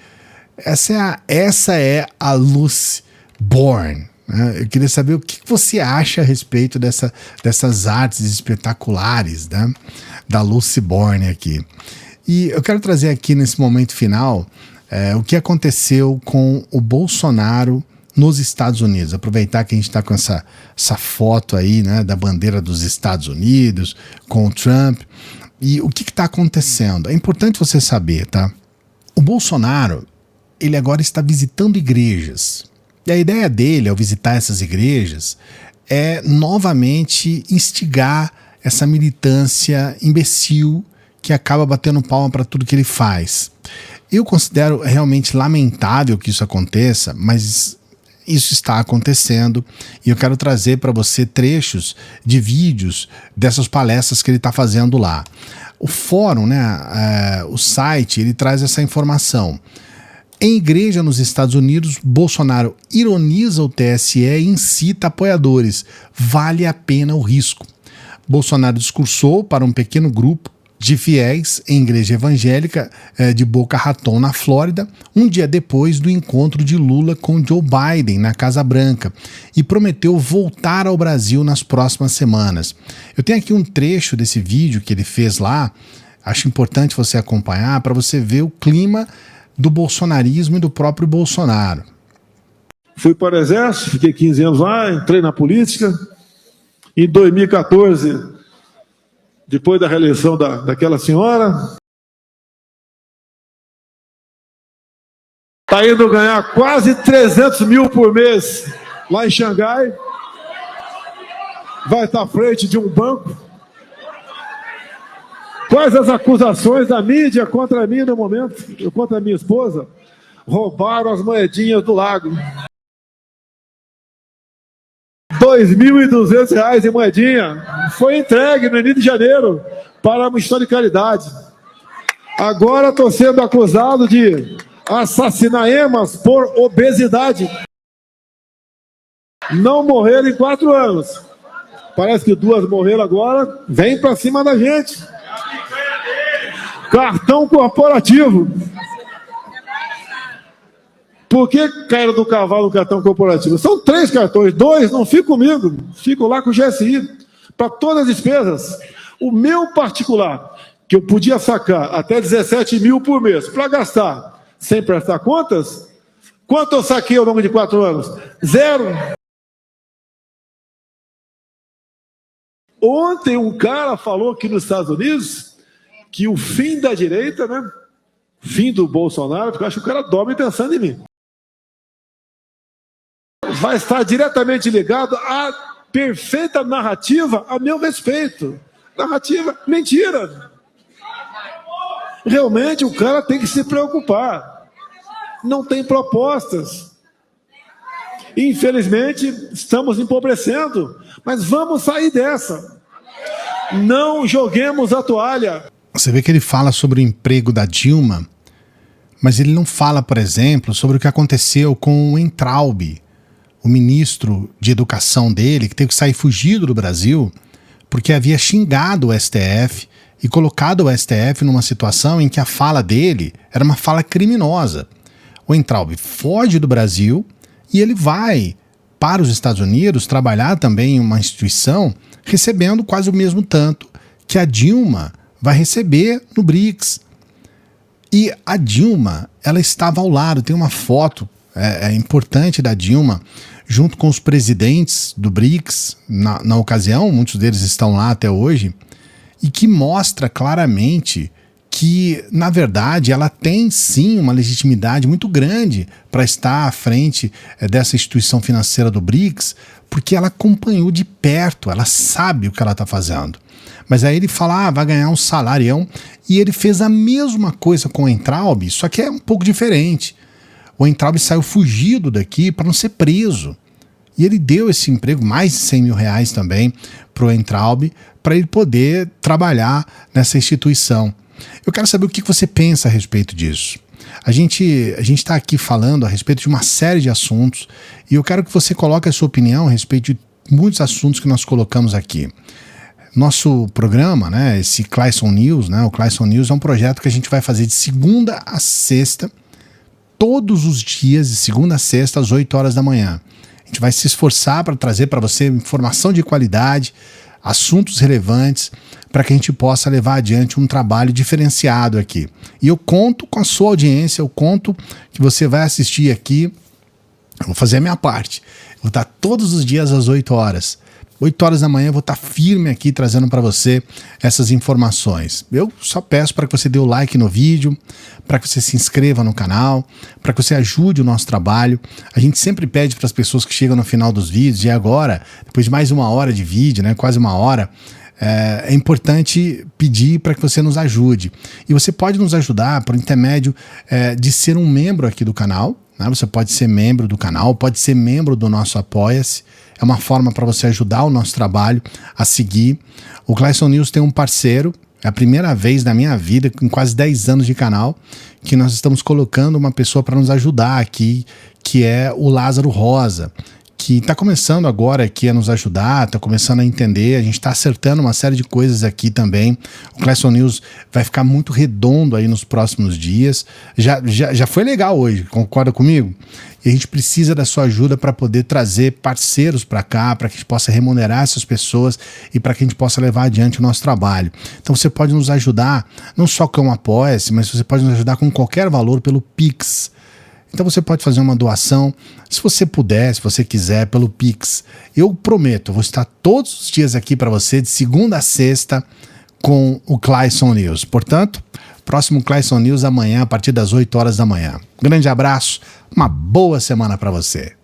Essa é a Lucy Born, né? Eu queria saber o que você acha a respeito dessas artes espetaculares, né? Da Lucy Born aqui. E eu quero trazer aqui nesse momento final o que aconteceu com o Bolsonaro nos Estados Unidos. Aproveitar que a gente está com essa foto aí, né, da bandeira dos Estados Unidos com o Trump. E o que está acontecendo? É importante você saber, tá? O Bolsonaro, ele agora está visitando igrejas. E a ideia dele, ao visitar essas igrejas, é novamente instigar essa militância imbecil que acaba batendo palma para tudo que ele faz. Eu considero realmente lamentável que isso aconteça, mas isso está acontecendo e eu quero trazer para você trechos de vídeos dessas palestras que ele está fazendo lá. O fórum, né, o site, ele traz essa informação. Em igreja nos Estados Unidos, Bolsonaro ironiza o TSE e incita apoiadores. Vale a pena o risco. Bolsonaro discursou para um pequeno grupo de fiéis em igreja evangélica de Boca Raton, na Flórida, um dia depois do encontro de Lula com Joe Biden na Casa Branca, e prometeu voltar ao Brasil nas próximas semanas. Eu tenho aqui um trecho desse vídeo que ele fez lá, acho importante você acompanhar para você ver o clima do bolsonarismo e do próprio Bolsonaro. Fui para o Exército, fiquei 15 anos lá, entrei na política. Em 2014, depois da reeleição daquela senhora, está indo ganhar quase 300 mil por mês lá em Xangai. Vai estar à frente de um banco. Quais as acusações da mídia contra mim no momento? Contra a minha esposa? Roubaram as moedinhas do lago. R$2.200 em moedinha. Foi entregue no início de janeiro para uma história de caridade. Agora estou sendo acusado de assassinar emas por obesidade. Não morreram em 4 anos. Parece que 2 morreram agora. Vem para cima da gente. Cartão corporativo. Por que caíram do cavalo no cartão corporativo? São 3 cartões, 2 não ficam comigo, fico lá com o GSI, para todas as despesas. O meu particular, que eu podia sacar até 17 mil por mês, para gastar sem prestar contas, quanto eu saquei ao longo de 4 anos? 0. Ontem um cara falou aqui nos Estados Unidos que o fim da direita, né? Fim do Bolsonaro, porque eu acho que o cara dorme pensando em mim. Vai estar diretamente ligado à perfeita narrativa a meu respeito. Narrativa, mentira. Realmente o cara tem que se preocupar. Não tem propostas. Infelizmente, estamos empobrecendo, mas vamos sair dessa. Não joguemos a toalha. Você vê que ele fala sobre o emprego da Dilma Mas ele não fala, por exemplo, sobre o que aconteceu com o Weintraub, o ministro de educação dele, que teve que sair fugido do Brasil porque havia xingado o STF e colocado o STF numa situação em que a fala dele era uma fala criminosa. O Weintraub foge do Brasil e ele vai para os Estados Unidos trabalhar também em uma instituição recebendo quase o mesmo tanto que a Dilma vai receber no BRICS. E a Dilma, ela estava ao lado, tem uma foto importante da Dilma, junto com os presidentes do BRICS, na ocasião, muitos deles estão lá até hoje, e que mostra claramente que, na verdade, ela tem sim uma legitimidade muito grande para estar à frente dessa instituição financeira do BRICS, porque ela acompanhou de perto, ela sabe o que ela está fazendo. Mas aí ele fala, vai ganhar um salarião, e ele fez a mesma coisa com o Weintraub, só que é um pouco diferente. O Weintraub saiu fugido daqui para não ser preso. E ele deu esse emprego, mais de 100 mil reais também, para o Weintraub, para ele poder trabalhar nessa instituição. Eu quero saber o que você pensa a respeito disso. A gente está aqui falando a respeito de uma série de assuntos e eu quero que você coloque a sua opinião a respeito de muitos assuntos que nós colocamos aqui. Nosso programa, né, esse Clayson News, né, o Clayson News é um projeto que a gente vai fazer de segunda a sexta, todos os dias, de segunda a sexta, às 8 horas da manhã. A gente vai se esforçar para trazer para você informação de qualidade, assuntos relevantes, para que a gente possa levar adiante um trabalho diferenciado aqui. E eu conto com a sua audiência, eu conto que você vai assistir aqui, eu vou fazer a minha parte. Eu vou estar todos os dias às 8 horas. 8 horas da manhã eu vou estar firme aqui trazendo para você essas informações. Eu só peço para que você dê o like no vídeo, para que você se inscreva no canal, para que você ajude o nosso trabalho. A gente sempre pede para as pessoas que chegam no final dos vídeos, e agora, depois de mais uma hora de vídeo, né, quase uma hora, é importante pedir para que você nos ajude. E você pode nos ajudar por intermédio de ser um membro aqui do canal, né? Você pode ser membro do canal, pode ser membro do nosso Apoia-se. É uma forma para você ajudar o nosso trabalho a seguir. O Clayson News tem um parceiro, é a primeira vez na minha vida, com quase 10 anos de canal, que nós estamos colocando uma pessoa para nos ajudar aqui, que é o Lázaro Rosa, que está começando agora aqui a nos ajudar, está começando a entender, a gente está acertando uma série de coisas aqui também. O Clayson News vai ficar muito redondo aí nos próximos dias. Já foi legal hoje, concorda comigo? E a gente precisa da sua ajuda para poder trazer parceiros para cá, para que a gente possa remunerar essas pessoas e para que a gente possa levar adiante o nosso trabalho. Então você pode nos ajudar, não só com o Apoia-se, mas você pode nos ajudar com qualquer valor pelo Pix. Então você pode fazer uma doação, se você puder, se você quiser, pelo Pix. Eu prometo, eu vou estar todos os dias aqui para você, de segunda a sexta, com o Clayson News. Portanto, próximo Clayson News amanhã, a partir das 8 horas da manhã. Grande abraço, uma boa semana para você.